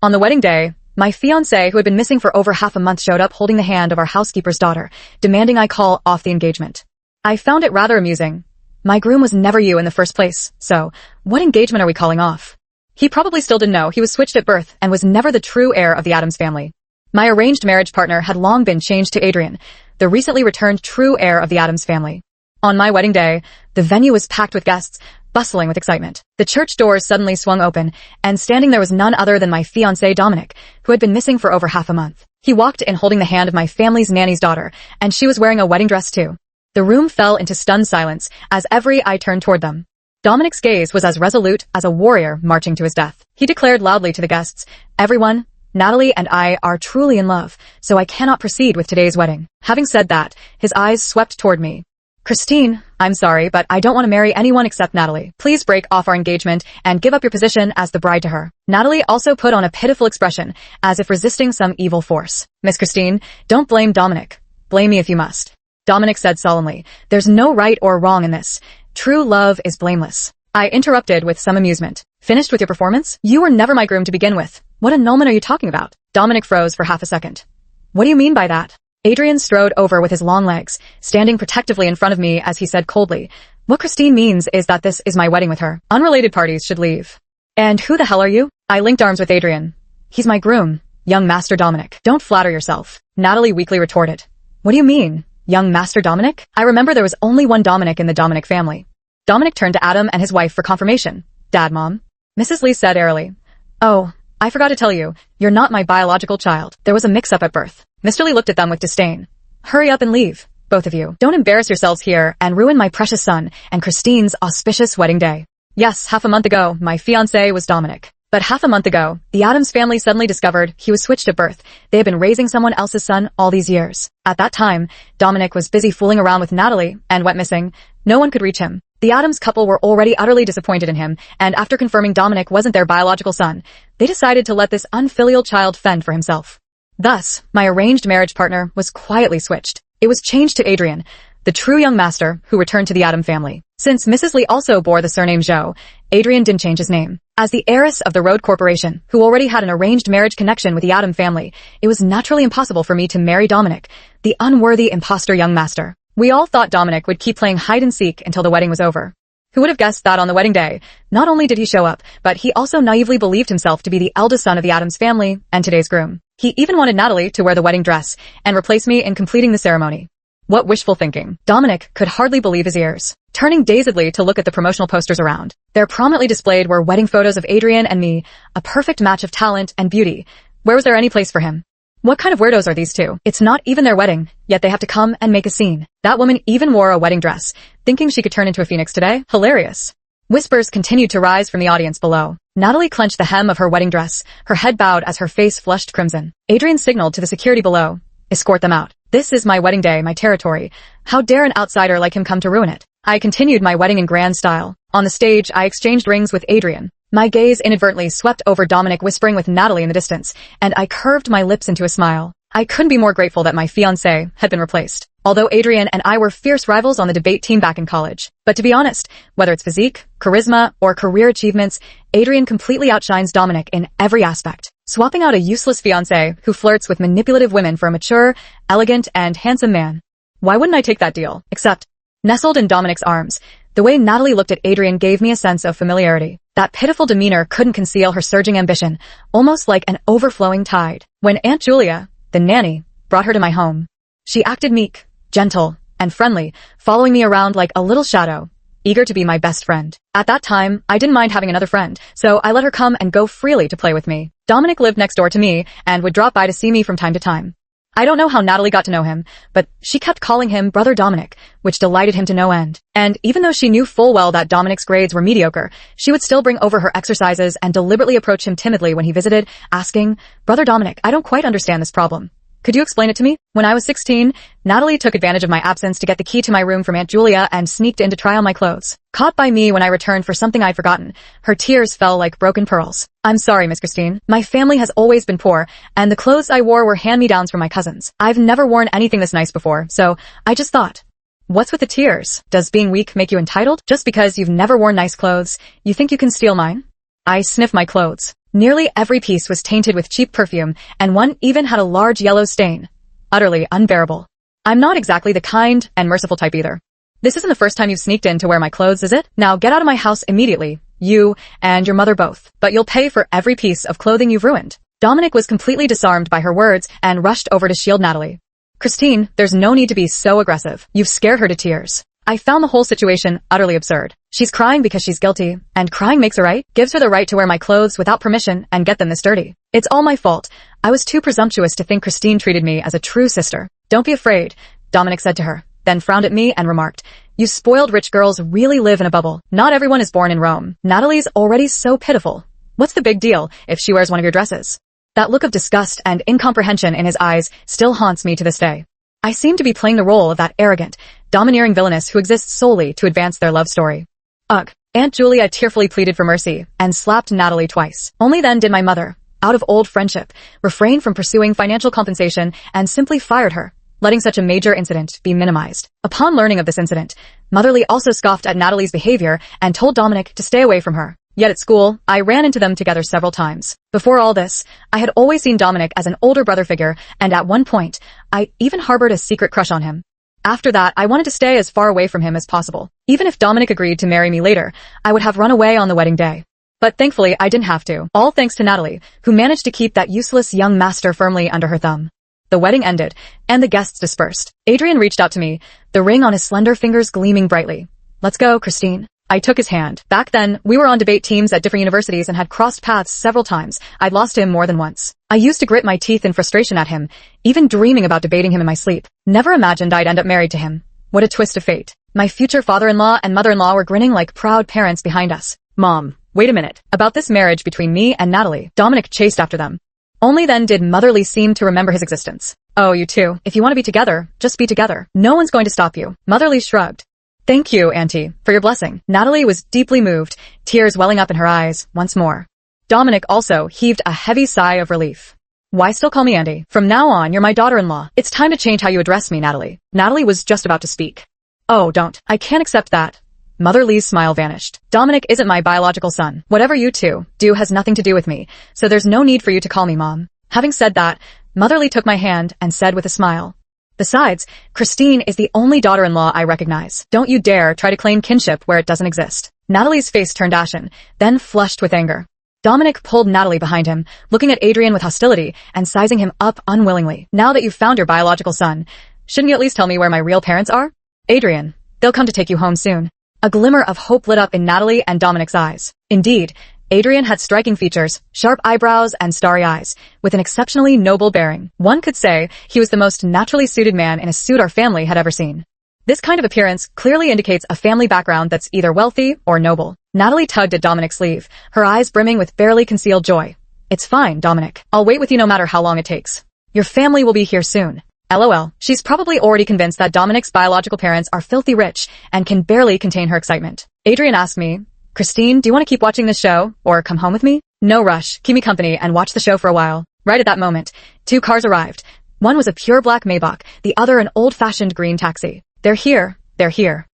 On the wedding day, my fiancé, who had been missing for over half a month, showed up holding the hand of our housekeeper's daughter, demanding I call off the engagement. I found it rather amusing. My groom was never you in the first place, so what engagement are we calling off? He probably still didn't know he was switched at birth and was never the true heir of the Addams family. My arranged marriage partner had long been changed to Adrian, the recently returned true heir of the Addams family. On my wedding day, the venue was packed with guests, bustling with excitement. The church doors suddenly swung open, and standing there was none other than my fiancé Dominic, who had been missing for over half a month. He walked in holding the hand of my family's nanny's daughter, and she was wearing a wedding dress too. The room fell into stunned silence as every eye turned toward them. Dominic's gaze was as resolute as a warrior marching to his death. He declared loudly to the guests, "Everyone, Natalie and I are truly in love, so I cannot proceed with today's wedding." Having said that, his eyes swept toward me. "Christine, I'm sorry, but I don't want to marry anyone except Natalie. Please break off our engagement and give up your position as the bride to her." Natalie also put on a pitiful expression, as if resisting some evil force. "Miss Christine, don't blame Dominic. Blame me if you must." Dominic said solemnly, "There's no right or wrong in this. True love is blameless." I interrupted with some amusement. "Finished with your performance? You were never my groom to begin with. What annulment are you talking about?" Dominic froze for half a second. "What do you mean by that?" Adrian strode over with his long legs, standing protectively in front of me as he said coldly, "What Christine means is that this is my wedding with her. Unrelated parties should leave." "And who the hell are you?" I linked arms with Adrian. "He's my groom, young Master Dominic." "Don't flatter yourself," Natalie weakly retorted. "What do you mean, young Master Dominic?" I remember there was only one Dominic in the Dominic family. Dominic turned to Adam and his wife for confirmation. "Dad, Mom?" Mrs. Lee said airily. "Oh, I forgot to tell you, you're not my biological child. There was a mix-up at birth." Mr. Lee looked at them with disdain. "Hurry up and leave, both of you. Don't embarrass yourselves here and ruin my precious son and Christine's auspicious wedding day." Yes, half a month ago, my fiancé was Dominic. But half a month ago, the Addams family suddenly discovered he was switched at birth. They had been raising someone else's son all these years. At that time, Dominic was busy fooling around with Natalie and went missing. No one could reach him. The Addams couple were already utterly disappointed in him, and after confirming Dominic wasn't their biological son, they decided to let this unfilial child fend for himself. Thus, my arranged marriage partner was quietly switched. It was changed to Adrian, the true young master who returned to the Addams family. Since Mrs. Lee also bore the surname Zhou, Adrian didn't change his name. As the heiress of the Road Corporation, who already had an arranged marriage connection with the Addams family, it was naturally impossible for me to marry Dominic, the unworthy imposter young master. We all thought Dominic would keep playing hide-and-seek until the wedding was over. Who would have guessed that on the wedding day, not only did he show up, but he also naively believed himself to be the eldest son of the Addams family and today's groom. He even wanted Natalie to wear the wedding dress and replace me in completing the ceremony. What wishful thinking. Dominic could hardly believe his ears, turning dazedly to look at the promotional posters around. There prominently displayed were wedding photos of Adrian and me, a perfect match of talent and beauty. Where was there any place for him? What kind of weirdos are these two? It's not even their wedding, yet they have to come and make a scene. That woman even wore a wedding dress, thinking she could turn into a phoenix today? Hilarious. Whispers continued to rise from the audience below. Natalie clenched the hem of her wedding dress, her head bowed as her face flushed crimson. Adrian signaled to the security below, "Escort them out. This is my wedding day, my territory. How dare an outsider like him come to ruin it?" I continued my wedding in grand style. On the stage, I exchanged rings with Adrian. My gaze inadvertently swept over Dominic whispering with Natalie in the distance, and I curved my lips into a smile. I couldn't be more grateful that my fiancé had been replaced. Although Adrian and I were fierce rivals on the debate team back in college. But to be honest, whether it's physique, charisma, or career achievements, Adrian completely outshines Dominic in every aspect. Swapping out a useless fiancé who flirts with manipulative women for a mature, elegant, and handsome man. Why wouldn't I take that deal? Except, nestled in Dominic's arms, the way Natalie looked at Adrian gave me a sense of familiarity. That pitiful demeanor couldn't conceal her surging ambition, almost like an overflowing tide. When Aunt Julia, the nanny, brought her to my home, she acted meek, gentle, and friendly, following me around like a little shadow, eager to be my best friend. At that time, I didn't mind having another friend, so I let her come and go freely to play with me. Dominic lived next door to me and would drop by to see me from time to time. I don't know how Natalie got to know him, but she kept calling him Brother Dominic, which delighted him to no end. And even though she knew full well that Dominic's grades were mediocre, she would still bring over her exercises and deliberately approach him timidly when he visited, asking, "Brother Dominic, I don't quite understand this problem. Could you explain it to me?" When I was 16, Natalie took advantage of my absence to get the key to my room from Aunt Julia and sneaked in to try on my clothes. Caught by me when I returned for something I'd forgotten, her tears fell like broken pearls. "I'm sorry, Miss Christine. My family has always been poor, and the clothes I wore were hand-me-downs from my cousins. I've never worn anything this nice before, so I just thought." "What's with the tears? Does being weak make you entitled? Just because you've never worn nice clothes, you think you can steal mine?" I sniffed my clothes. Nearly every piece was tainted with cheap perfume, and one even had a large yellow stain. Utterly unbearable. I'm not exactly the kind and merciful type either. This isn't the first time you've sneaked in to wear my clothes, is it? Now get out of my house immediately. You and your mother both. But you'll pay for every piece of clothing you've ruined. Dominic was completely disarmed by her words and rushed over to shield Natalie. Christine, there's no need to be so aggressive. You've scared her to tears. I found the whole situation utterly absurd. She's crying because she's guilty, and crying makes her right, gives her the right to wear my clothes without permission and get them this dirty. It's all my fault. I was too presumptuous to think Christine treated me as a true sister. Don't be afraid, Dominic said to her, then frowned at me and remarked, you spoiled rich girls really live in a bubble. Not everyone is born in Rome. Natalie's already so pitiful. What's the big deal if she wears one of your dresses? That look of disgust and incomprehension in his eyes still haunts me to this day. I seem to be playing the role of that arrogant, domineering villainess who exists solely to advance their love story. Ugh. Aunt Julia tearfully pleaded for mercy and slapped Natalie twice. Only then did my mother, out of old friendship, refrain from pursuing financial compensation and simply fired her, letting such a major incident be minimized. Upon learning of this incident, Motherly also scoffed at Natalie's behavior and told Dominic to stay away from her. Yet at school, I ran into them together several times. Before all this, I had always seen Dominic as an older brother figure, and at one point, I even harbored a secret crush on him. After that, I wanted to stay as far away from him as possible. Even if Dominic agreed to marry me later, I would have run away on the wedding day. But thankfully, I didn't have to, all thanks to Natalie, who managed to keep that useless young master firmly under her thumb. The wedding ended, and the guests dispersed. Adrian reached out to me, the ring on his slender fingers gleaming brightly. Let's go, Christine. I took his hand. Back then, we were on debate teams at different universities and had crossed paths several times. I'd lost to him more than once. I used to grit my teeth in frustration at him, even dreaming about debating him in my sleep. Never imagined I'd end up married to him. What a twist of fate. My future father-in-law and mother-in-law were grinning like proud parents behind us. Mom, wait a minute. About this marriage between me and Natalie, Dominic chased after them. Only then did Motherly seem to remember his existence. Oh, you two. If you want to be together, just be together. No one's going to stop you. Motherly shrugged. Thank you, Auntie, for your blessing. Natalie was deeply moved, tears welling up in her eyes once more. Dominic also heaved a heavy sigh of relief. Why still call me Auntie? From now on, you're my daughter-in-law. It's time to change how you address me, Natalie. Natalie was just about to speak. Oh, don't. I can't accept that. Motherly's smile vanished. Dominic isn't my biological son. Whatever you two do has nothing to do with me, so there's no need for you to call me Mom. Having said that, Motherly took my hand and said with a smile, besides, Christine is the only daughter-in-law I recognize. Don't you dare try to claim kinship where it doesn't exist. Natalie's face turned ashen, then flushed with anger. Dominic pulled Natalie behind him, looking at Adrian with hostility and sizing him up unwillingly. Now that you've found your biological son, shouldn't you at least tell me where my real parents are? Adrian, they'll come to take you home soon. A glimmer of hope lit up in Natalie and Dominic's eyes. Indeed, Adrian had striking features, sharp eyebrows and starry eyes, with an exceptionally noble bearing. One could say he was the most naturally suited man in a suit our family had ever seen. This kind of appearance clearly indicates a family background that's either wealthy or noble. Natalie tugged at Dominic's sleeve, her eyes brimming with barely concealed joy. It's fine, Dominic. I'll wait with you no matter how long it takes. Your family will be here soon. LOL. She's probably already convinced that Dominic's biological parents are filthy rich and can barely contain her excitement. Adrian asked me, Christine, do you want to keep watching this show, or come home with me? No rush, keep me company and watch the show for a while. Right at that moment, two cars arrived. One was a pure black Maybach, the other an old-fashioned green taxi. They're here.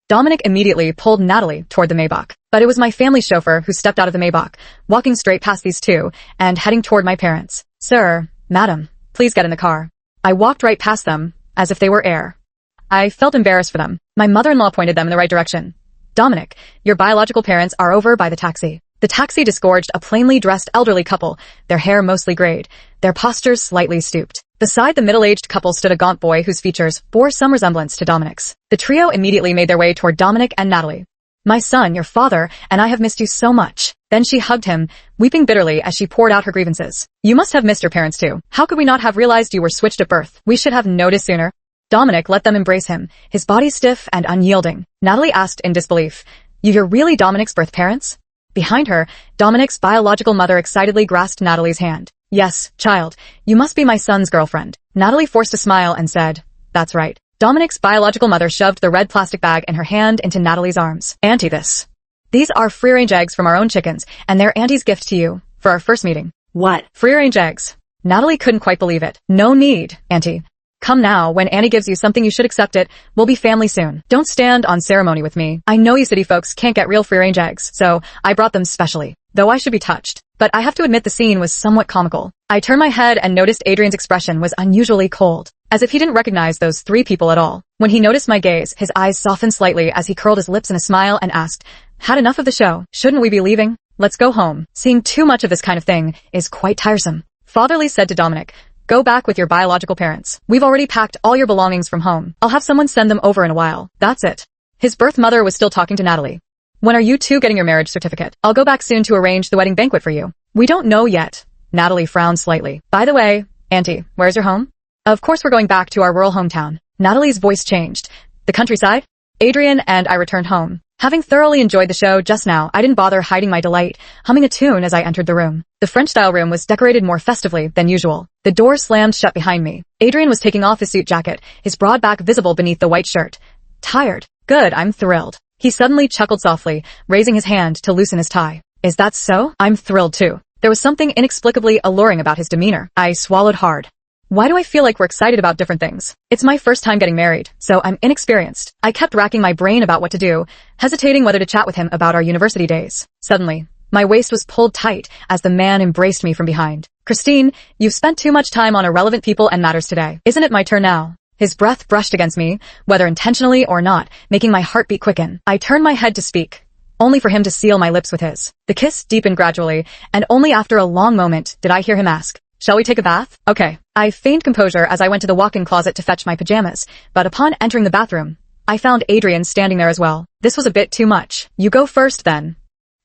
Dominic immediately pulled Natalie toward the Maybach. But it was my family chauffeur who stepped out of the Maybach, walking straight past these two, and heading toward my parents. Sir, madam, please get in the car. I walked right past them, as if they were air. I felt embarrassed for them. My mother-in-law pointed them in the right direction. Dominic, your biological parents are over by the taxi. The taxi disgorged a plainly dressed elderly couple, their hair mostly grayed, their postures slightly stooped. Beside the middle-aged couple stood a gaunt boy whose features bore some resemblance to Dominic's. The trio immediately made their way toward Dominic and Natalie. My son, your father, and I have missed you so much. Then she hugged him, weeping bitterly as she poured out her grievances. You must have missed your parents too. How could we not have realized you were switched at birth? We should have noticed sooner. Dominic let them embrace him, his body stiff and unyielding. Natalie asked in disbelief, You're really Dominic's birth parents? Behind her, Dominic's biological mother excitedly grasped Natalie's hand. Yes, child, you must be my son's girlfriend. Natalie forced a smile and said, That's right. Dominic's biological mother shoved the red plastic bag in her hand into Natalie's arms. Auntie, these are free-range eggs from our own chickens, and they're Auntie's gift to you, for our first meeting. What? Free-range eggs. Natalie couldn't quite believe it. No need, Auntie. Come now, when Annie gives you something you should accept it, we'll be family soon. Don't stand on ceremony with me. I know you city folks can't get real free-range eggs, so I brought them specially. though I should be touched. But I have to admit the scene was somewhat comical. I turned my head and noticed Adrian's expression was unusually cold, as if he didn't recognize those three people at all. When he noticed my gaze, his eyes softened slightly as he curled his lips in a smile and asked, "Had enough of the show? Shouldn't we be leaving? Let's go home. Seeing too much of this kind of thing is quite tiresome." Fatherly said to Dominic, "Go back with your biological parents. We've already packed all your belongings from home. I'll have someone send them over in a while. That's it." His birth mother was still talking to Natalie. "When are you two getting your marriage certificate? I'll go back soon to arrange the wedding banquet for you." "We don't know yet." Natalie frowned slightly. "By the way, Auntie, where's your home?" "Of course we're going back to our rural hometown." Natalie's voice changed. "The countryside?" Adrian and I returned home. Having thoroughly enjoyed the show just now, I didn't bother hiding my delight, humming a tune as I entered the room. The French-style room was decorated more festively than usual. The door slammed shut behind me. Adrian was taking off his suit jacket, his broad back visible beneath the white shirt. "Tired. Good, I'm thrilled." He suddenly chuckled softly, raising his hand to loosen his tie. "Is that so? I'm thrilled too." There was something inexplicably alluring about his demeanor. I swallowed hard. Why do I feel like we're excited about different things? It's my first time getting married, so I'm inexperienced. I kept racking my brain about what to do, hesitating whether to chat with him about our university days. Suddenly, my waist was pulled tight as the man embraced me from behind. "Christine, you've spent too much time on irrelevant people and matters today. Isn't it my turn now?" His breath brushed against me, whether intentionally or not, making my heartbeat quicken. I turned my head to speak, only for him to seal my lips with his. The kiss deepened gradually, and only after a long moment did I hear him ask, "Shall we take a bath?" "Okay." I feigned composure as I went to the walk-in closet to fetch my pajamas, but upon entering the bathroom, I found Adrian standing there as well. This was a bit too much. "You go first, then."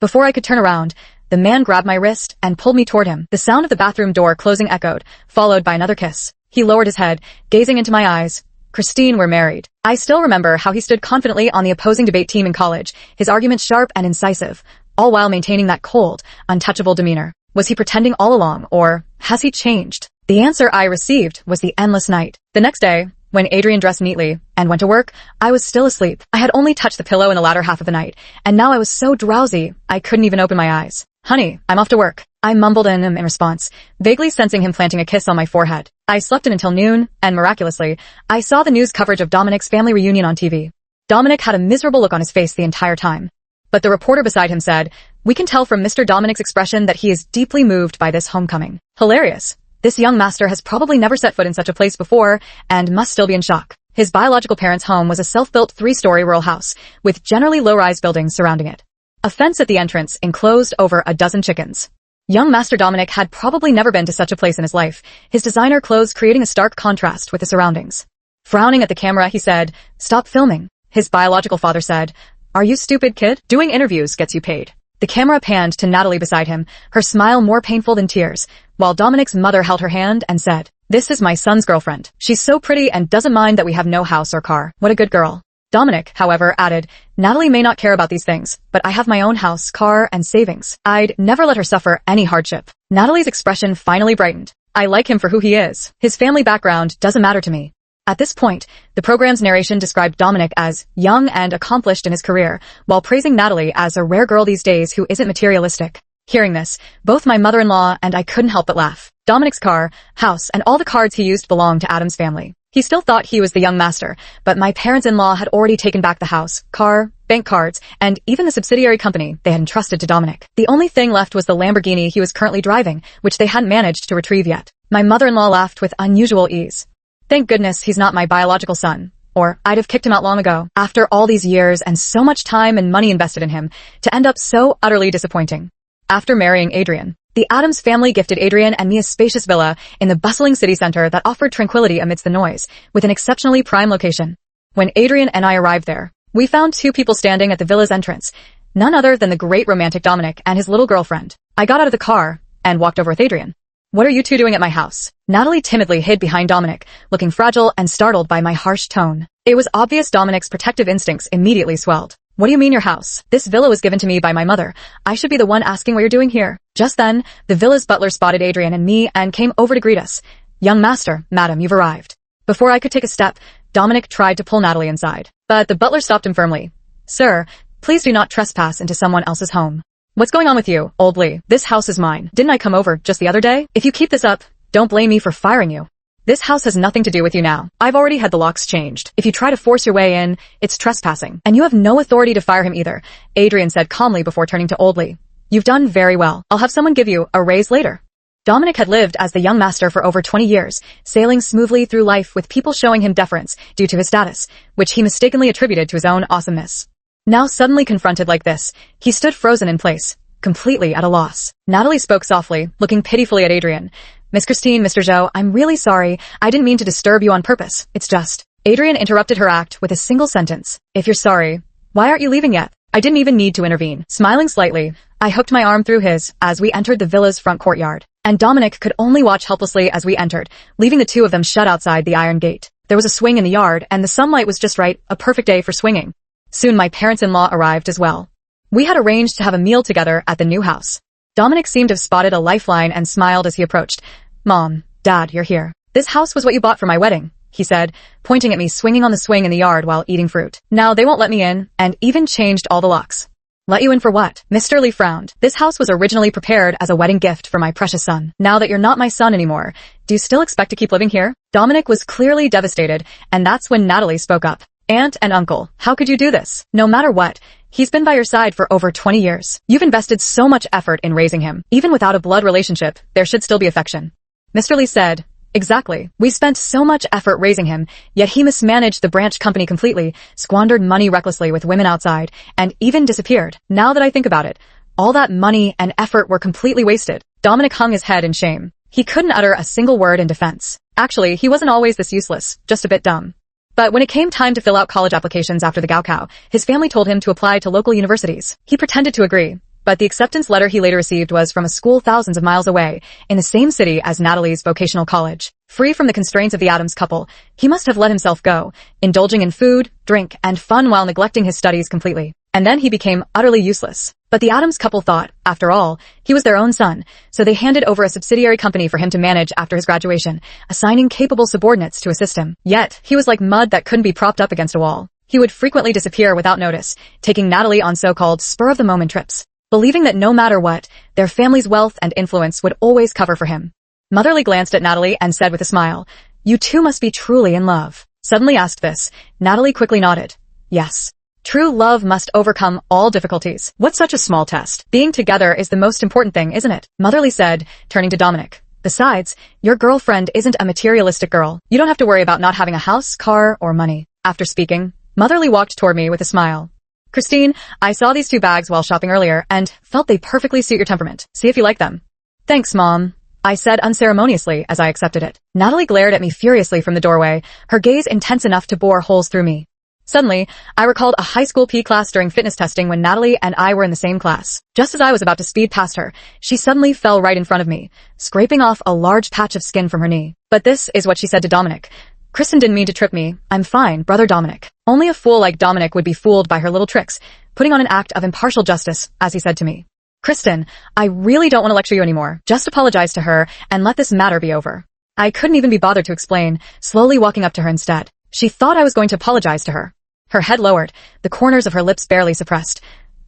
Before I could turn around, the man grabbed my wrist and pulled me toward him. The sound of the bathroom door closing echoed, followed by another kiss. He lowered his head, gazing into my eyes. "Christine, we're married." I still remember how he stood confidently on the opposing debate team in college, his arguments sharp and incisive, all while maintaining that cold, untouchable demeanor. Was he pretending all along, or has he changed? The answer I received was the endless night. The next day, when Adrian dressed neatly and went to work, I was still asleep. I had only touched the pillow in the latter half of the night, and now I was so drowsy I couldn't even open my eyes. "Honey, I'm off to work." I mumbled in response, vaguely sensing him planting a kiss on my forehead. I slept in until noon, and miraculously, I saw the news coverage of Dominic's family reunion on TV. Dominic had a miserable look on his face the entire time. But the reporter beside him said, "We can tell from Mr. Dominic's expression that he is deeply moved by this homecoming." Hilarious. This young master has probably never set foot in such a place before, and must still be in shock. His biological parents' home was a self-built 3-story rural house, with generally low-rise buildings surrounding it. A fence at the entrance enclosed over a dozen chickens. Young Master Dominic had probably never been to such a place in his life, his designer clothes creating a stark contrast with the surroundings. Frowning at the camera, he said, "Stop filming." His biological father said, "Are you stupid, kid? Doing interviews gets you paid." The camera panned to Natalie beside him, her smile more painful than tears, while Dominic's mother held her hand and said, "This is my son's girlfriend. She's so pretty and doesn't mind that we have no house or car. What a good girl." Dominic, however, added, "Natalie may not care about these things, but I have my own house, car, and savings. I'd never let her suffer any hardship." Natalie's expression finally brightened. "I like him for who he is. His family background doesn't matter to me." At this point, the program's narration described Dominic as young and accomplished in his career, while praising Natalie as a rare girl these days who isn't materialistic. Hearing this, both my mother-in-law and I couldn't help but laugh. Dominic's car, house, and all the cards he used belonged to Adam's family. He still thought he was the young master, but my parents-in-law had already taken back the house, car, bank cards, and even the subsidiary company they had entrusted to Dominic. The only thing left was the Lamborghini he was currently driving, which they hadn't managed to retrieve yet. My mother-in-law laughed with unusual ease. "Thank goodness he's not my biological son, or I'd have kicked him out long ago. After all these years and so much time and money invested in him, to end up so utterly disappointing." After marrying Adrian, the Adams family gifted Adrian and me a spacious villa in the bustling city center that offered tranquility amidst the noise, with an exceptionally prime location. When Adrian and I arrived there, we found two people standing at the villa's entrance, none other than the great romantic Dominic and his little girlfriend. I got out of the car and walked over with Adrian. "What are you two doing at my house?" Natalie timidly hid behind Dominic, looking fragile and startled by my harsh tone. It was obvious Dominic's protective instincts immediately swelled. "What do you mean your house? This villa was given to me by my mother. I should be the one asking what you're doing here." Just then, the villa's butler spotted Adrian and me and came over to greet us. "Young master, madam, you've arrived." Before I could take a step, Dominic tried to pull Natalie inside, but the butler stopped him firmly. "Sir, please do not trespass into someone else's home." "What's going on with you, old Lee? This house is mine. Didn't I come over just the other day? If you keep this up, don't blame me for firing you. This house has nothing to do with you now. I've already had the locks changed. If you try to force your way in, it's trespassing. And you have no authority to fire him either," Adrian said calmly before turning to Old Lee. You've done very well. I'll have someone give you a raise later. Dominic had lived as the young master for over 20 years, sailing smoothly through life with people showing him deference due to his status, which he mistakenly attributed to his own awesomeness. Now suddenly confronted like this, he stood frozen in place, completely at a loss. Natalie spoke softly, looking pitifully at Adrian. Miss Christine, Mr. Zhou, I'm really sorry. I didn't mean to disturb you on purpose. It's just... Adrian interrupted her act with a single sentence. If you're sorry, why aren't you leaving yet? I didn't even need to intervene. Smiling slightly, I hooked my arm through his as we entered the villa's front courtyard. And Dominic could only watch helplessly as we entered, leaving the two of them shut outside the iron gate. There was a swing in the yard, and the sunlight was just right, a perfect day for swinging. Soon my parents-in-law arrived as well. We had arranged to have a meal together at the new house. Dominic seemed to have spotted a lifeline and smiled as he approached. Mom, Dad, you're here. This house was what you bought for my wedding, he said, pointing at me swinging on the swing in the yard while eating fruit. Now they won't let me in, and even changed all the locks. Let you in for what? Mr. Lee frowned. This house was originally prepared as a wedding gift for my precious son. Now that you're not my son anymore, do you still expect to keep living here? Dominic was clearly devastated, and that's when Natalie spoke up. Aunt and uncle, how could you do this? No matter what, he's been by your side for over 20 years. You've invested so much effort in raising him. Even without a blood relationship, there should still be affection. Mr. Lee said, exactly. We spent so much effort raising him, yet he mismanaged the branch company completely, squandered money recklessly with women outside, and even disappeared. Now that I think about it, all that money and effort were completely wasted. Dominic hung his head in shame. He couldn't utter a single word in defense. Actually, he wasn't always this useless, just a bit dumb. But when it came time to fill out college applications after the Gaokao, his family told him to apply to local universities. He pretended to agree. But the acceptance letter he later received was from a school thousands of miles away, in the same city as Natalie's vocational college. Free from the constraints of the Adams couple, he must have let himself go, indulging in food, drink, and fun while neglecting his studies completely. And then he became utterly useless. But the Adams couple thought, after all, he was their own son, so they handed over a subsidiary company for him to manage after his graduation, assigning capable subordinates to assist him. Yet, he was like mud that couldn't be propped up against a wall. He would frequently disappear without notice, taking Natalie on so-called spur-of-the-moment trips, believing that no matter what, their family's wealth and influence would always cover for him. Motherly glanced at Natalie and said with a smile, "You two must be truly in love." Suddenly asked this, Natalie quickly nodded. Yes. True love must overcome all difficulties. What's such a small test? Being together is the most important thing, isn't it? Motherly said, turning to Dominic. Besides, your girlfriend isn't a materialistic girl. You don't have to worry about not having a house, car, or money. After speaking, Motherly walked toward me with a smile. Christine, I saw these two bags while shopping earlier and felt they perfectly suit your temperament. See if you like them. Thanks, Mom, I said unceremoniously as I accepted it. Natalie glared at me furiously from the doorway, her gaze intense enough to bore holes through me. Suddenly, I recalled a high school PE class during fitness testing when Natalie and I were in the same class. Just as I was about to speed past her, she suddenly fell right in front of me, scraping off a large patch of skin from her knee. But this is what she said to Dominic. Kristen didn't mean to trip me. I'm fine, brother Dominic. Only a fool like Dominic would be fooled by her little tricks, putting on an act of impartial justice, as he said to me. Kristen, I really don't want to lecture you anymore. Just apologize to her and let this matter be over. I couldn't even be bothered to explain, slowly walking up to her instead. She thought I was going to apologize to her. Her head lowered, the corners of her lips barely suppressed.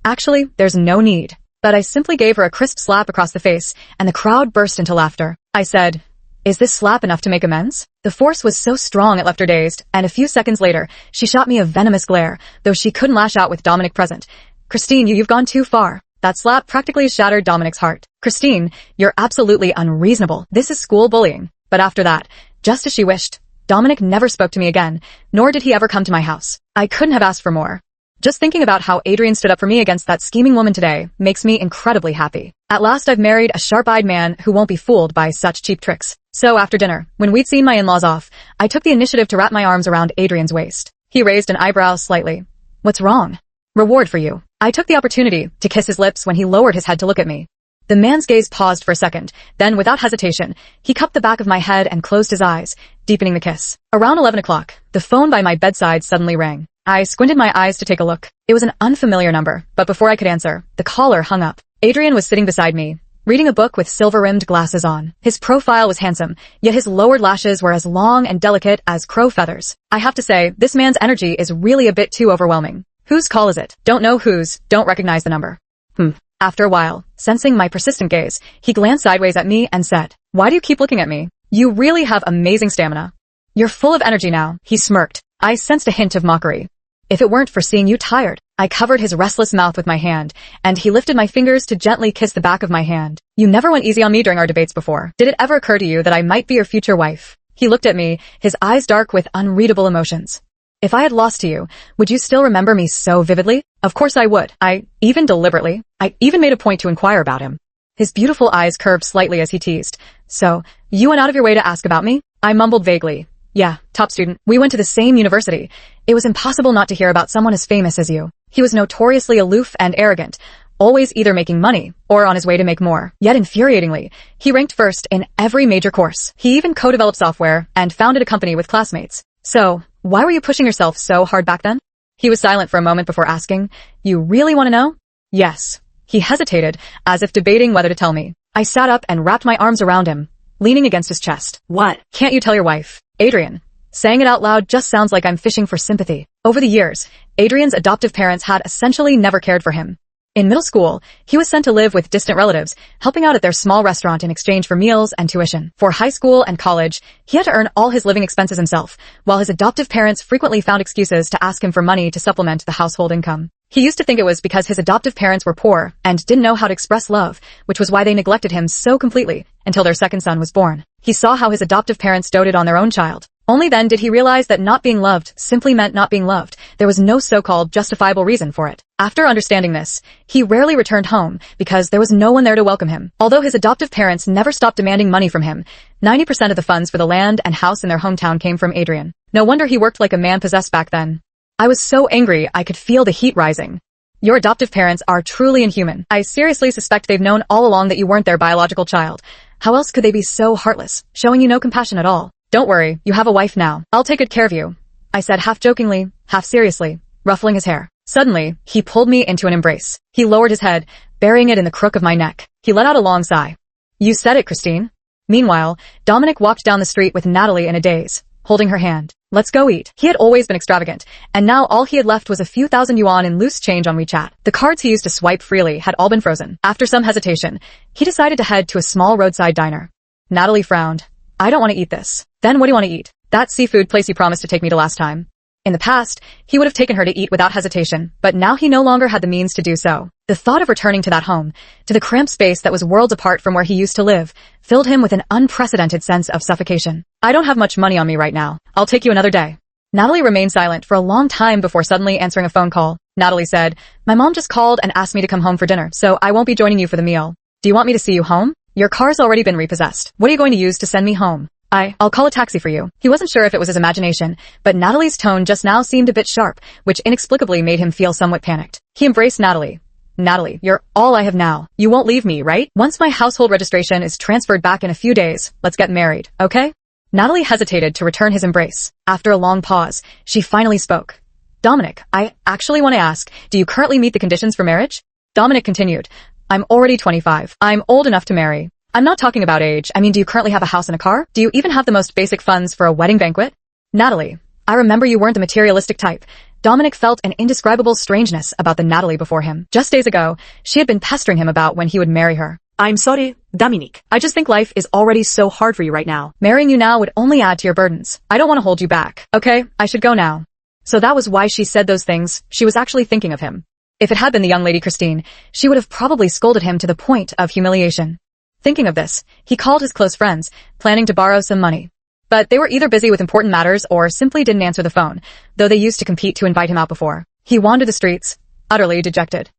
Actually, there's no need. But I simply gave her a crisp slap across the face, and the crowd burst into laughter. I said, "Is this slap enough to make amends?" The force was so strong it left her dazed, and a few seconds later, she shot me a venomous glare, though she couldn't lash out with Dominic present. Christine, you've gone too far. That slap practically shattered Dominic's heart. Christine, you're absolutely unreasonable. This is school bullying. But after that, just as she wished, Dominic never spoke to me again, nor did he ever come to my house. I couldn't have asked for more. Just thinking about how Adrian stood up for me against that scheming woman today makes me incredibly happy. At last I've married a sharp-eyed man who won't be fooled by such cheap tricks. So after dinner, when we'd seen my in-laws off, I took the initiative to wrap my arms around Adrian's waist. He raised an eyebrow slightly. What's wrong? Reward for you. I took the opportunity to kiss his lips when he lowered his head to look at me. The man's gaze paused for a second, then without hesitation, he cupped the back of my head and closed his eyes, deepening the kiss. Around 11 o'clock, the phone by my bedside suddenly rang. I squinted my eyes to take a look. It was an unfamiliar number, but before I could answer, the caller hung up. Adrian was sitting beside me, reading a book with silver-rimmed glasses on. His profile was handsome, yet his lowered lashes were as long and delicate as crow feathers. I have to say, this man's energy is really a bit too overwhelming. Whose call is it? Don't know whose, don't recognize the number. After a while, sensing my persistent gaze, he glanced sideways at me and said, "Why do you keep looking at me? You really have amazing stamina. You're full of energy now." He smirked. I sensed a hint of mockery. "If it weren't for seeing you tired, I covered his restless mouth with my hand, and he lifted my fingers to gently kiss the back of my hand. You never went easy on me during our debates before. Did it ever occur to you that I might be your future wife? He looked at me, his eyes dark with unreadable emotions. If I had lost to you, would you still remember me so vividly? Of course I would. I even made a point to inquire about him. His beautiful eyes curved slightly as he teased. So, you went out of your way to ask about me? I mumbled vaguely. Yeah, top student. We went to the same university. It was impossible not to hear about someone as famous as you. He was notoriously aloof and arrogant, always either making money or on his way to make more. Yet infuriatingly, he ranked first in every major course. He even co-developed software and founded a company with classmates. So, why were you pushing yourself so hard back then? He was silent for a moment before asking, You really want to know? Yes. He hesitated, as if debating whether to tell me. I sat up and wrapped my arms around him, leaning against his chest. What? Can't you tell your wife? Adrian. Saying it out loud just sounds like I'm fishing for sympathy. Over the years, Adrian's adoptive parents had essentially never cared for him. In middle school, he was sent to live with distant relatives, helping out at their small restaurant in exchange for meals and tuition. For high school and college, he had to earn all his living expenses himself, while his adoptive parents frequently found excuses to ask him for money to supplement the household income. He used to think it was because his adoptive parents were poor and didn't know how to express love, which was why they neglected him so completely until their second son was born. He saw how his adoptive parents doted on their own child. Only then did he realize that not being loved simply meant not being loved. There was no so-called justifiable reason for it. After understanding this, he rarely returned home because there was no one there to welcome him. Although his adoptive parents never stopped demanding money from him, 90% of the funds for the land and house in their hometown came from Adrian. No wonder he worked like a man possessed back then. I was so angry I could feel the heat rising. Your adoptive parents are truly inhuman. I seriously suspect they've known all along that you weren't their biological child. How else could they be so heartless, showing you no compassion at all? Don't worry, you have a wife now. I'll take good care of you, I said half jokingly, half seriously, ruffling his hair. Suddenly, he pulled me into an embrace. He lowered his head, burying it in the crook of my neck. He let out a long sigh. You said it, Christine. Meanwhile, Dominic walked down the street with Natalie in a daze, holding her hand. Let's go eat. He had always been extravagant, and now all he had left was a few thousand yuan in loose change on WeChat. The cards he used to swipe freely had all been frozen. After some hesitation, he decided to head to a small roadside diner. Natalie frowned. I don't want to eat this. Then what do you want to eat? That seafood place you promised to take me to last time. In the past, he would have taken her to eat without hesitation, but now he no longer had the means to do so. The thought of returning to that home, to the cramped space that was worlds apart from where he used to live, filled him with an unprecedented sense of suffocation. I don't have much money on me right now. I'll take you another day. Natalie remained silent for a long time before suddenly answering a phone call. Natalie said, My mom just called and asked me to come home for dinner, so I won't be joining you for the meal. Do you want me to see you home? Your car's already been repossessed. What are you going to use to send me home? I'll call a taxi for you. He wasn't sure if it was his imagination, but Natalie's tone just now seemed a bit sharp, which inexplicably made him feel somewhat panicked. He embraced Natalie. Natalie, you're all I have now. You won't leave me, right? Once my household registration is transferred back in a few days, let's get married, okay? Natalie hesitated to return his embrace. After a long pause, she finally spoke. Dominic, I actually want to ask, do you currently meet the conditions for marriage? Dominic continued. I'm already 25. I'm old enough to marry. I'm not talking about age. I mean, do you currently have a house and a car? Do you even have the most basic funds for a wedding banquet? Natalie, I remember you weren't the materialistic type. Dominic felt an indescribable strangeness about the Natalie before him. Just days ago, she had been pestering him about when he would marry her. I'm sorry, Dominic. I just think life is already so hard for you right now. Marrying you now would only add to your burdens. I don't want to hold you back. Okay, I should go now. So that was why she said those things. She was actually thinking of him. If it had been the young lady Christine, she would have probably scolded him to the point of humiliation. Thinking of this, he called his close friends, planning to borrow some money. But they were either busy with important matters or simply didn't answer the phone, though they used to compete to invite him out before. He wandered the streets, utterly dejected.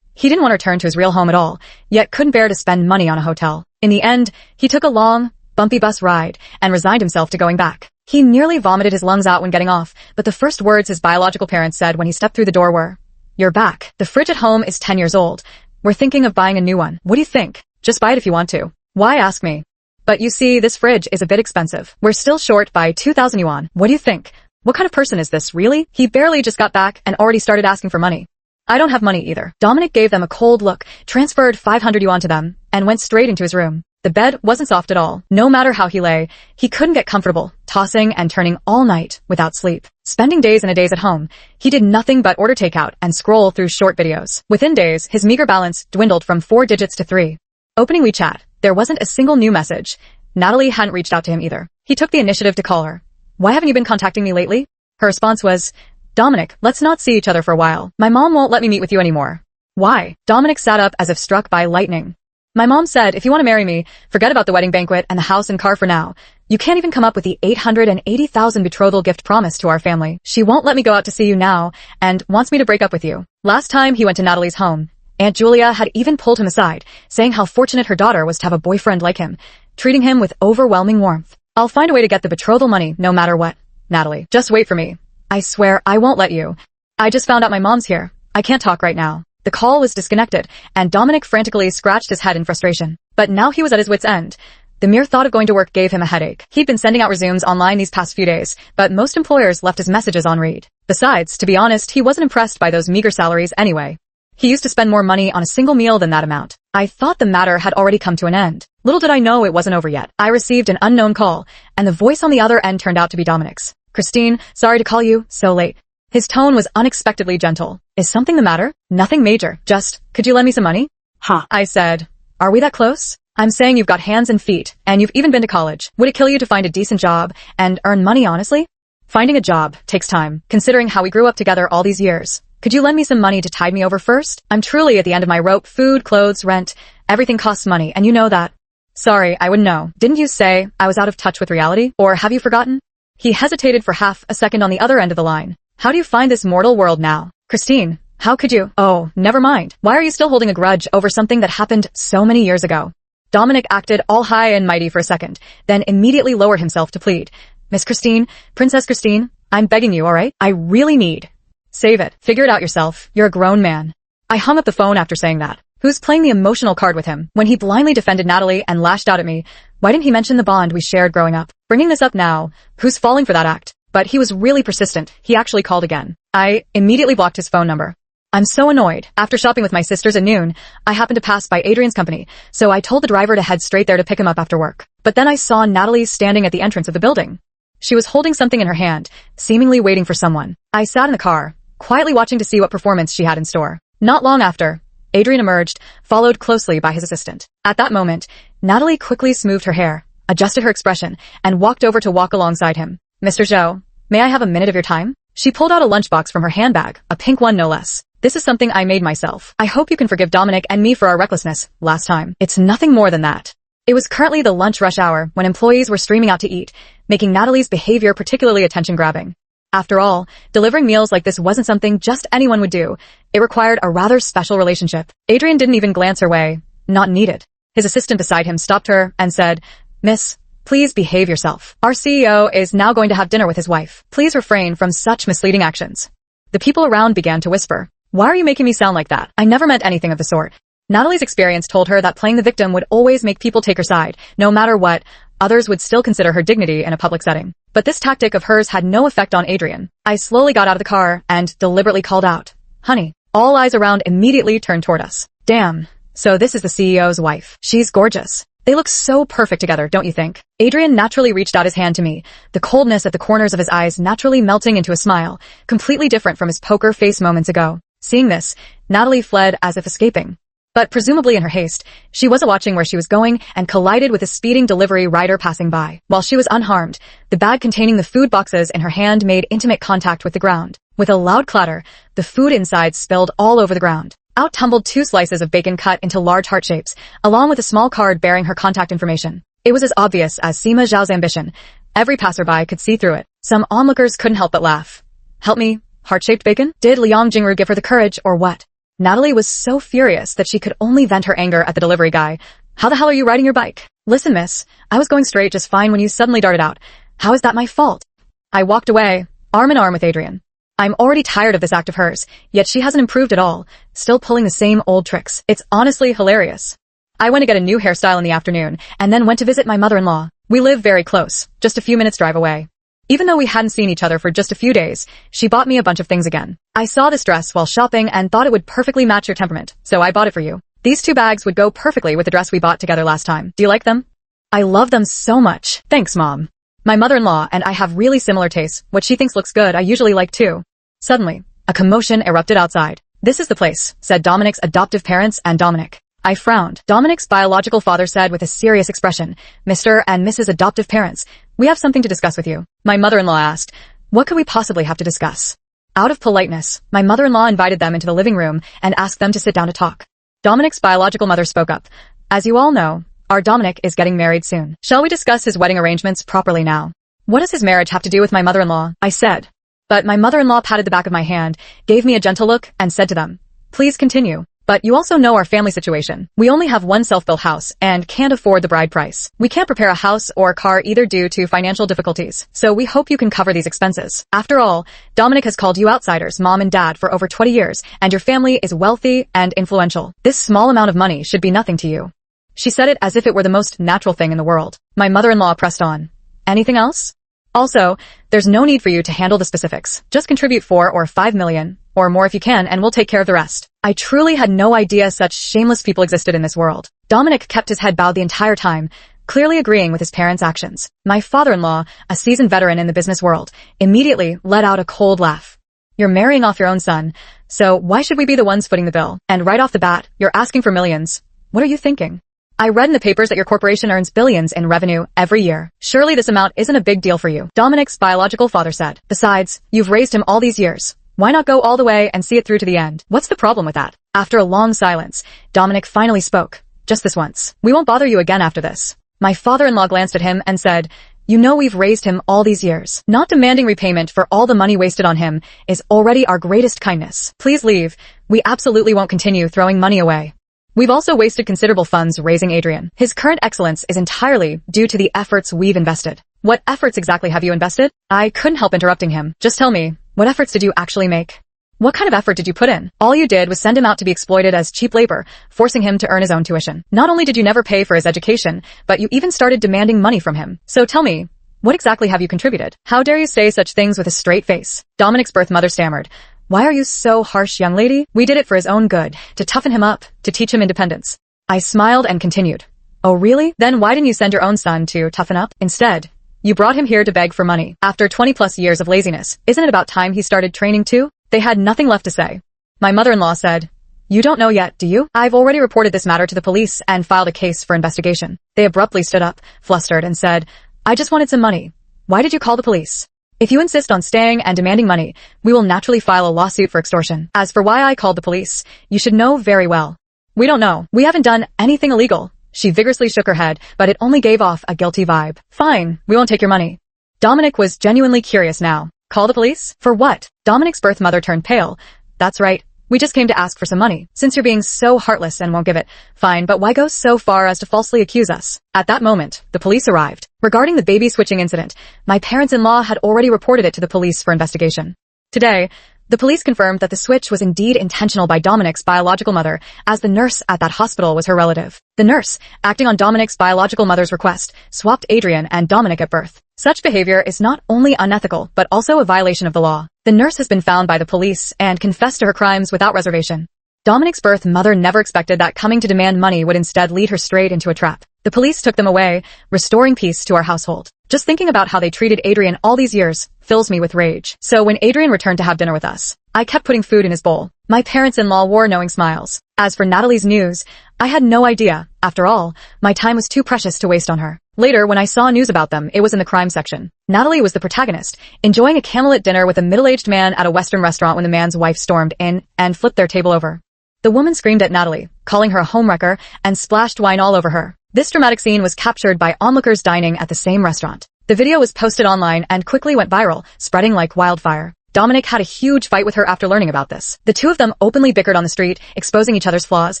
He didn't want to return to his real home at all, yet couldn't bear to spend money on a hotel. In the end, he took a long, bumpy bus ride and resigned himself to going back. He nearly vomited his lungs out when getting off, but the first words his biological parents said when he stepped through the door were, You're back. The fridge at home is 10 years old. We're thinking of buying a new one. What do you think? Just buy it if you want to. Why ask me? But you see, this fridge is a bit expensive. We're still short by 2,000 yuan. What do you think? What kind of person is this, really? He barely just got back and already started asking for money. I don't have money either. Dominic gave them a cold look, transferred 500 yuan to them, and went straight into his room. The bed wasn't soft at all. No matter how he lay, he couldn't get comfortable, tossing and turning all night without sleep. Spending days and a days at home, he did nothing but order takeout and scroll through short videos. Within days, his meager balance dwindled from 4 digits to 3. Opening WeChat, there wasn't a single new message. Natalie hadn't reached out to him either. He took the initiative to call her. Why haven't you been contacting me lately? Her response was, Dominic, let's not see each other for a while. My mom won't let me meet with you anymore. Why? Dominic sat up as if struck by lightning. My mom said, if you want to marry me, forget about the wedding banquet and the house and car for now. You can't even come up with the $880,000 betrothal gift promised to our family. She won't let me go out to see you now and wants me to break up with you. Last time he went to Natalie's home, Aunt Julia had even pulled him aside, saying how fortunate her daughter was to have a boyfriend like him, treating him with overwhelming warmth. I'll find a way to get the betrothal money no matter what. Natalie, just wait for me. I swear I won't let you. I just found out my mom's here. I can't talk right now. The call was disconnected, and Dominic frantically scratched his head in frustration. But now he was at his wit's end. The mere thought of going to work gave him a headache. He'd been sending out resumes online these past few days, but most employers left his messages on read. Besides, to be honest, he wasn't impressed by those meager salaries anyway. He used to spend more money on a single meal than that amount. I thought the matter had already come to an end. Little did I know it wasn't over yet. I received an unknown call, and the voice on the other end turned out to be Dominic's. Christine, sorry to call you so late. His tone was unexpectedly gentle. Is something the matter? Nothing major. Just, could you lend me some money? Huh. I said, are we that close? I'm saying you've got hands and feet, and you've even been to college. Would it kill you to find a decent job and earn money honestly? Finding a job takes time, considering how we grew up together all these years. Could you lend me some money to tide me over first? I'm truly at the end of my rope. Food, clothes, rent, everything costs money, and you know that. Sorry, I wouldn't know. Didn't you say I was out of touch with reality? Or have you forgotten? He hesitated for half a second on the other end of the line. How do you find this mortal world now? Christine, how could you? Oh, never mind. Why are you still holding a grudge over something that happened so many years ago? Dominic acted all high and mighty for a second, then immediately lowered himself to plead. Miss Christine, Princess Christine, I'm begging you, alright? I really need. Save it. Figure it out yourself. You're a grown man. I hung up the phone after saying that. Who's playing the emotional card with him? When he blindly defended Natalie and lashed out at me, why didn't he mention the bond we shared growing up? Bringing this up now, who's falling for that act? But he was really persistent. He actually called again. I immediately blocked his phone number. I'm so annoyed. After shopping with my sisters at noon, I happened to pass by Adrian's company, so I told the driver to head straight there to pick him up after work. But then I saw Natalie standing at the entrance of the building. She was holding something in her hand, seemingly waiting for someone. I sat in the car, quietly watching to see what performance she had in store. Not long after, Adrian emerged, followed closely by his assistant. At that moment, Natalie quickly smoothed her hair, adjusted her expression, and walked over to walk alongside him. Mr. Zhou, may I have a minute of your time? She pulled out a lunchbox from her handbag, a pink one no less. This is something I made myself. I hope you can forgive Dominic and me for our recklessness last time. It's nothing more than that. It was currently the lunch rush hour when employees were streaming out to eat, making Natalie's behavior particularly attention-grabbing. After all, delivering meals like this wasn't something just anyone would do. It required a rather special relationship. Adrian didn't even glance her way. Not needed. His assistant beside him stopped her and said, Miss, please behave yourself. Our CEO is now going to have dinner with his wife. Please refrain from such misleading actions. The people around began to whisper. Why are you making me sound like that? I never meant anything of the sort. Natalie's experience told her that playing the victim would always make people take her side. No matter what, others would still consider her dignity in a public setting. But this tactic of hers had no effect on Adrian. I slowly got out of the car and deliberately called out, Honey. All eyes around immediately turned toward us. Damn. So this is the CEO's wife. She's gorgeous. They look so perfect together, don't you think? Adrian naturally reached out his hand to me, the coldness at the corners of his eyes naturally melting into a smile, completely different from his poker face moments ago. Seeing this, Natalie fled as if escaping. But presumably in her haste, she wasn't watching where she was going and collided with a speeding delivery rider passing by. While she was unharmed, the bag containing the food boxes in her hand made intimate contact with the ground. With a loud clatter, the food inside spilled all over the ground. Out tumbled 2 slices of bacon cut into large heart shapes, along with a small card bearing her contact information. It was as obvious as Sima Zhao's ambition. Every passerby could see through it. Some onlookers couldn't help but laugh. Help me? Heart-shaped bacon? Did Liang Jingru give her the courage, or what? Natalie was so furious that she could only vent her anger at the delivery guy. How the hell are you riding your bike? Listen, miss, I was going straight just fine when you suddenly darted out. How is that my fault? I walked away, arm in arm with Adrian. I'm already tired of this act of hers, yet she hasn't improved at all, still pulling the same old tricks. It's honestly hilarious. I went to get a new hairstyle in the afternoon, and then went to visit my mother-in-law. We live very close, just a few minutes drive away. Even though we hadn't seen each other for just a few days, she bought me a bunch of things again. I saw this dress while shopping and thought it would perfectly match your temperament, so I bought it for you. These 2 bags would go perfectly with the dress we bought together last time. Do you like them? I love them so much. Thanks, Mom. My mother-in-law and I have really similar tastes. What she thinks looks good, I usually like too. Suddenly, a commotion erupted outside. This is the place, said Dominic's adoptive parents and Dominic. I frowned. Dominic's biological father said with a serious expression, Mr. and Mrs. Adoptive Parents, we have something to discuss with you. My mother-in-law asked, what could we possibly have to discuss? Out of politeness, my mother-in-law invited them into the living room and asked them to sit down to talk. Dominic's biological mother spoke up. As you all know, our Dominic is getting married soon. Shall we discuss his wedding arrangements properly now? What does his marriage have to do with my mother-in-law? I said. But my mother-in-law patted the back of my hand, gave me a gentle look, and said to them, please continue. But you also know our family situation. We only have one self-built house and can't afford the bride price. We can't prepare a house or a car either due to financial difficulties, so we hope you can cover these expenses. After all, Dominic has called you outsiders, mom and dad, for over 20 years, and your family is wealthy and influential. This small amount of money should be nothing to you. She said it as if it were the most natural thing in the world. My mother-in-law pressed on. Anything else? Also, there's no need for you to handle the specifics. Just contribute 4 or 5 million, or more if you can, and we'll take care of the rest. I truly had no idea such shameless people existed in this world. Dominic kept his head bowed the entire time, clearly agreeing with his parents' actions. My father-in-law, a seasoned veteran in the business world, immediately let out a cold laugh. You're marrying off your own son, so why should we be the ones footing the bill? And right off the bat, you're asking for millions. What are you thinking? I read in the papers that your corporation earns billions in revenue every year. Surely this amount isn't a big deal for you, Dominic's biological father said. Besides, you've raised him all these years. Why not go all the way and see it through to the end? What's the problem with that? After a long silence, Dominic finally spoke. Just this once. We won't bother you again after this. My father-in-law glanced at him and said, you know we've raised him all these years. Not demanding repayment for all the money wasted on him is already our greatest kindness. Please leave. We absolutely won't continue throwing money away. We've also wasted considerable funds raising Adrian. His current excellence is entirely due to the efforts we've invested. What efforts exactly have you invested? I couldn't help interrupting him. Just tell me, what efforts did you actually make? What kind of effort did you put in? All you did was send him out to be exploited as cheap labor, forcing him to earn his own tuition. Not only did you never pay for his education, but you even started demanding money from him. So tell me, what exactly have you contributed? How dare you say such things with a straight face? Dominic's birth mother stammered. Why are you so harsh, young lady? We did it for his own good, to toughen him up, to teach him independence. I smiled and continued. Oh really? Then why didn't you send your own son to toughen up? Instead, you brought him here to beg for money. After 20+ years of laziness, isn't it about time he started training too? They had nothing left to say. My mother-in-law said, you don't know yet, do you? I've already reported this matter to the police and filed a case for investigation. They abruptly stood up, flustered, and said, I just wanted some money. Why did you call the police? If you insist on staying and demanding money, we will naturally file a lawsuit for extortion. As for why I called the police, you should know very well. We don't know. We haven't done anything illegal. She vigorously shook her head, but it only gave off a guilty vibe. Fine, we won't take your money. Dominic was genuinely curious now. Call the police? For what? Dominic's birth mother turned pale. That's right. We just came to ask for some money. Since you're being so heartless and won't give it, fine, but why go so far as to falsely accuse us? At that moment, the police arrived. Regarding the baby switching incident, my parents-in-law had already reported it to the police for investigation. Today, the police confirmed that the switch was indeed intentional by Dominic's biological mother, as the nurse at that hospital was her relative. The nurse, acting on Dominic's biological mother's request, swapped Adrian and Dominic at birth. Such behavior is not only unethical, but also a violation of the law. The nurse has been found by the police and confessed to her crimes without reservation. Dominic's birth mother never expected that coming to demand money would instead lead her straight into a trap. The police took them away, restoring peace to our household. Just thinking about how they treated Adrian all these years fills me with rage. So when Adrian returned to have dinner with us, I kept putting food in his bowl. My parents-in-law wore knowing smiles. As for Natalie's news, I had no idea. After all, my time was too precious to waste on her. Later, when I saw news about them, it was in the crime section. Natalie was the protagonist, enjoying a candlelit dinner with a middle-aged man at a Western restaurant when the man's wife stormed in and flipped their table over. The woman screamed at Natalie, calling her a homewrecker, and splashed wine all over her. This dramatic scene was captured by onlookers dining at the same restaurant. The video was posted online and quickly went viral, spreading like wildfire. Dominic had a huge fight with her after learning about this. The two of them openly bickered on the street, exposing each other's flaws,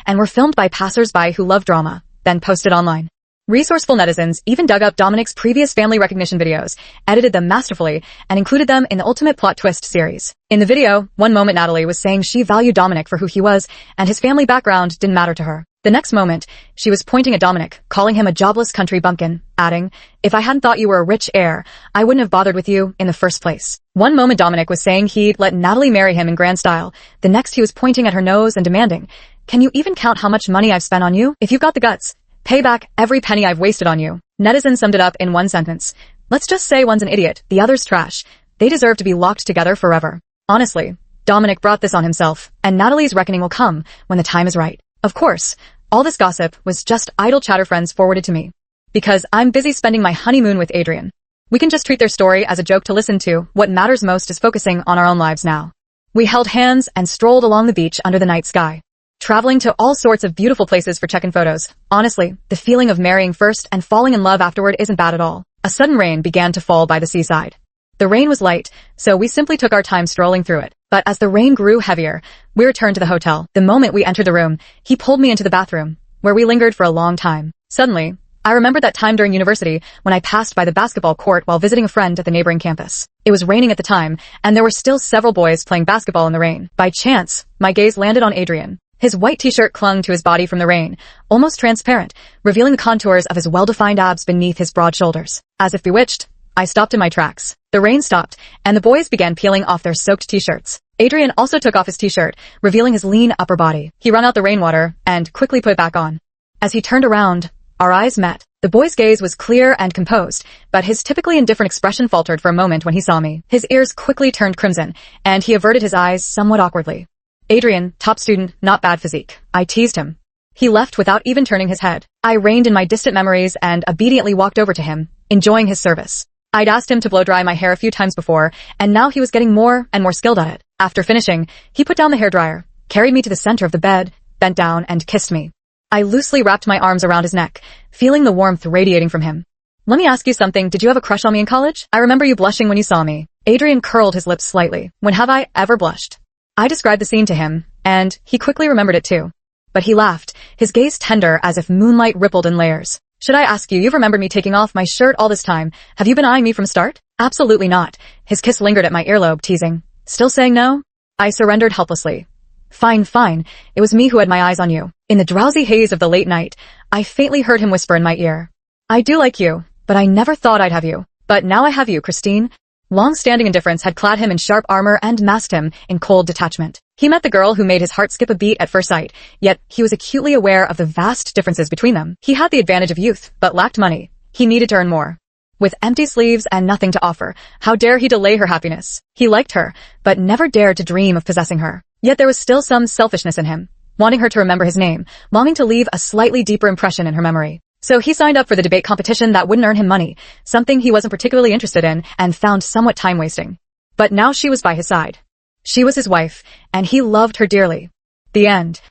and were filmed by passers-by who love drama, then posted online. Resourceful netizens even dug up Dominic's previous family recognition videos, edited them masterfully, and included them in the Ultimate Plot Twist series. In the video, one moment Natalie was saying she valued Dominic for who he was, and his family background didn't matter to her. The next moment, she was pointing at Dominic, calling him a jobless country bumpkin, adding, if I hadn't thought you were a rich heir, I wouldn't have bothered with you in the first place. One moment Dominic was saying he'd let Natalie marry him in grand style. The next he was pointing at her nose and demanding, can you even count how much money I've spent on you? If you've got the guts, pay back every penny I've wasted on you. Netizens summed it up in one sentence. Let's just say one's an idiot, the other's trash. They deserve to be locked together forever. Honestly, Dominic brought this on himself, and Natalie's reckoning will come when the time is right. Of course, all this gossip was just idle chatter friends forwarded to me. Because I'm busy spending my honeymoon with Adrian. We can just treat their story as a joke to listen to. What matters most is focusing on our own lives now. We held hands and strolled along the beach under the night sky, traveling to all sorts of beautiful places for check-in photos. Honestly, the feeling of marrying first and falling in love afterward isn't bad at all. A sudden rain began to fall by the seaside. The rain was light, so we simply took our time strolling through it. But as the rain grew heavier, we returned to the hotel. The moment we entered the room, he pulled me into the bathroom, where we lingered for a long time. Suddenly, I remembered that time during university when I passed by the basketball court while visiting a friend at the neighboring campus. It was raining at the time, and there were still several boys playing basketball in the rain. By chance, my gaze landed on Adrian. His white t-shirt clung to his body from the rain, almost transparent, revealing the contours of his well-defined abs beneath his broad shoulders. As if bewitched, I stopped in my tracks. The rain stopped, and the boys began peeling off their soaked t-shirts. Adrian also took off his t-shirt, revealing his lean upper body. He wrung out the rainwater and quickly put it back on. As he turned around, our eyes met. The boy's gaze was clear and composed, but his typically indifferent expression faltered for a moment when he saw me. His ears quickly turned crimson, and he averted his eyes somewhat awkwardly. Adrian, top student, not bad physique. I teased him. He left without even turning his head. I reined in my distant memories and obediently walked over to him, enjoying his service. I'd asked him to blow dry my hair a few times before, and now he was getting more and more skilled at it. After finishing, he put down the hairdryer, carried me to the center of the bed, bent down, and kissed me. I loosely wrapped my arms around his neck, feeling the warmth radiating from him. Let me ask you something, did you have a crush on me in college? I remember you blushing when you saw me. Adrian curled his lips slightly. When have I ever blushed? I described the scene to him, and he quickly remembered it too. But he laughed, his gaze tender as if moonlight rippled in layers. Should I ask you, you've remembered me taking off my shirt all this time. Have you been eyeing me from start? Absolutely not. His kiss lingered at my earlobe, teasing. Still saying no? I surrendered helplessly. Fine, fine. It was me who had my eyes on you. In the drowsy haze of the late night, I faintly heard him whisper in my ear. I do like you, but I never thought I'd have you. But now I have you, Christine. Long-standing indifference had clad him in sharp armor and masked him in cold detachment. He met the girl who made his heart skip a beat at first sight, yet he was acutely aware of the vast differences between them. He had the advantage of youth, but lacked money. He needed to earn more. With empty sleeves and nothing to offer, how dare he delay her happiness? He liked her, but never dared to dream of possessing her. Yet there was still some selfishness in him, wanting her to remember his name, longing to leave a slightly deeper impression in her memory. So he signed up for the debate competition that wouldn't earn him money, something he wasn't particularly interested in and found somewhat time-wasting. But now she was by his side. She was his wife, and he loved her dearly. The end.